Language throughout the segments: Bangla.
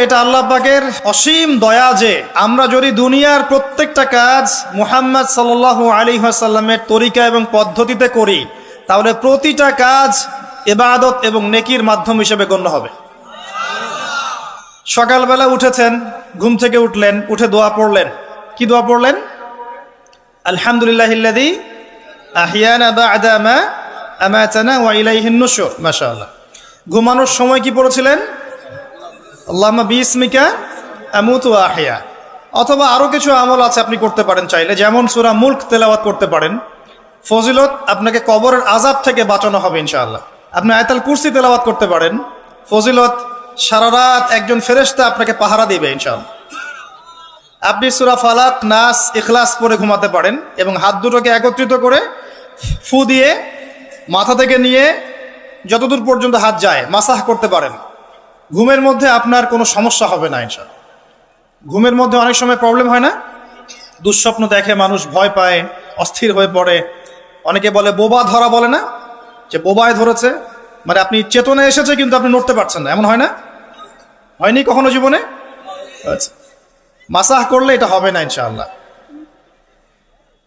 এটা আল্লাহ পাকের অসীম দয়া যে আমরা যদি দুনিয়ার প্রত্যেকটা কাজ মুহাম্মদ সাল্লাল্লাহু আলাইহি ওয়াসাল্লামের তরিকা এবং পদ্ধতিতে করি, তাহলে প্রতিটা কাজ ইবাদত এবং নেকির মাধ্যম হিসেবে গণ্য হবে। সকালবেলা উঠেছেন, ঘুম থেকে উঠলেন, উঠে দোয়া পড়লেন। কি দোয়া পড়লেন? আলহামদুলিল্লাহিল্লাযী আহিয়ানা বা'দা মা আমাতানা ওয়া ইলাইহিন নুশুর। মাশাআল্লাহ। ঘুমানোর সময় কি পড়েছিলেন? আল্লাহুম্মা বিসমিকা আমুতু ওয়া আহইয়া। অথবা আরো কিছু আমল আছে আপনি করতে পারেন চাইলে, যেমন সূরা মুলক তেলাওয়াত করতে পারেন। ফজিলত, আপনাকে কবরের আযাব থেকে বাঁচানো হবে ইনশাআল্লাহ। আপনি আয়াতুল কুরসি তেলাওয়াত করতে পারেন। ফজিলত, সারা রাত একজন ফেরেশতা আপনাকে পাহারা দিবে ইনশাআল্লাহ। আপনি সূরা ফালাক, নাস, ইখলাস পড়ে ঘুমাতে পারেন এবং হাত দুটোকে একত্রিত করে ফু দিয়ে মাথা থেকে নিয়ে যতদূর পর্যন্ত হাত যায় মাসাহ করতে পারেন। ঘুমের মধ্যে আপনার কোনো সমস্যা হবে না ইনশাআল্লাহ। ঘুমের মধ্যে অনেক সময় প্রবলেম হয় না? দুঃস্বপ্ন দেখে মানুষ, ভয় পায়, অস্থির হয়ে পড়ে। অনেকে বলে বোবা ধরা, বলে না যে বোবায় ধরেছে, মানে আপনি চেতনা এসেছে কিন্তু আপনি নড়তে পারছেন না, এমন হয় না? হয়নি কখনো জীবনে? আচ্ছা, মাসাহ করলে এটা হবে না ইনশাআল্লাহ।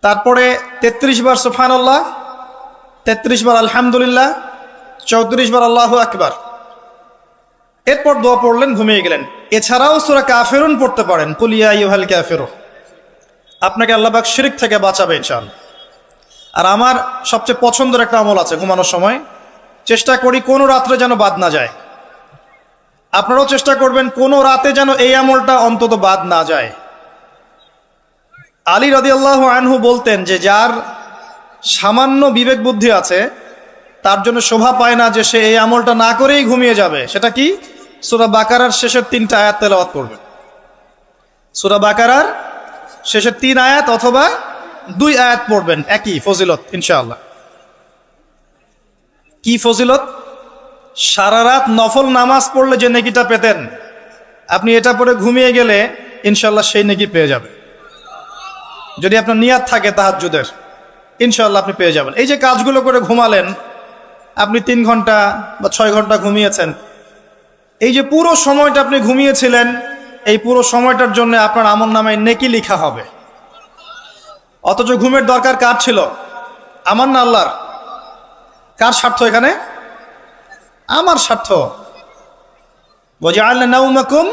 তারপরে 33 বার সুবহানাল্লাহ, 33 বার আলহামদুলিল্লাহ, 34 বার আল্লাহু আকবার। এরপর দোয়া পড়লেন, ঘুমিয়ে গেলেন। এছাড়াও সূরা কাফিরুন পড়তে পারেন, কুল ইয়া আইয়ুহাল কাফিরুন। আপনাকে আল্লাহ পাক শিরক থেকে বাঁচাবে ইনশাআল্লাহ। আর আমার সবচেয়ে পছন্দের একটা আমল আছে ঘুমানোর সময়, চেষ্টা করি কোনো রাত্রে যেন বাদ না যায়। আপনারাও চেষ্টা করবেন কোনো রাতে যেন এই আমলটা অন্তত বাদ না যায়। আলী রাদিয়াল্লাহু আনহু বলতেন যে যার সামান্য বিবেক বুদ্ধি আছে তার জন্য শোভা পায় না যে সে এই আমলটা না করেই ঘুমিয়ে যাবে। সেটা কি? সূরা বাকারার শেষের 3টা আয়াত তেলাওয়াত করবেন। সূরা বাকারার শেষের 3 আয়াত অথবা 2 আয়াত পড়বেন, একই ফজিলত ইনশাআল্লাহ। কি ফজিলত? সারা রাত নফল নামাজ পড়লে যে নেকিটা পেতেন, আপনি এটা পড়ে ঘুমিয়ে গেলে ইনশাআল্লাহ সেই নেকি পেয়ে যাবেন। যদি আপনার নিয়াত থাকে তাহাজ্জুদের, ইনশাআল্লাহ আপনি পেয়ে যাবেন। এই যে কাজগুলো করে ঘুমালেন, আপনি 3 ঘন্টা বা 6 ঘন্টা ঘুমিয়েছেন, এই যে পুরো সময়টা আপনি ঘুমিয়েছিলেন, এই পুরো সময়টার জন্য আপনার আমলনামায় নেকি লেখা হবে। অথচ ঘুমের দরকার কার ছিল? আমার না আল্লাহর? কার স্বার্থ এখানে? আমার স্বার্থ। ওয়াজআলনা নাওমাকুম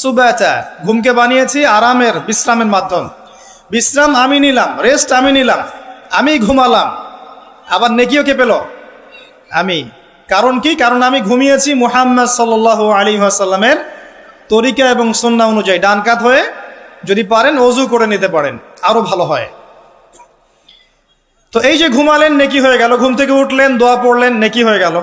সুবাতা, ঘুমকে বানিয়েছি আরামের, বিশ্রামের মাধ্যম। বিশ্রাম আমি নিলাম, রেস্ট আমি নিলাম, আমি ঘুমালাম, আবার নেকিও কে পেল? আমি। কারণ কি? কারণ আমি ঘুমিয়েছি মুহাম্মদ সাল্লাল্লাহু আলাইহি ওয়াসাল্লামের তরিকা এবং সুন্নাহ অনুযায়ী। ডান কাত হয়ে যদি পারেন ওযু করে নিতে পারেন, আরো ভালো হয়। তো এই যে ঘুমালেন, নেকি হয়ে গেল। ঘুম থেকে উঠলেন, দোয়া পড়লেন, নেকি হয়ে গেল।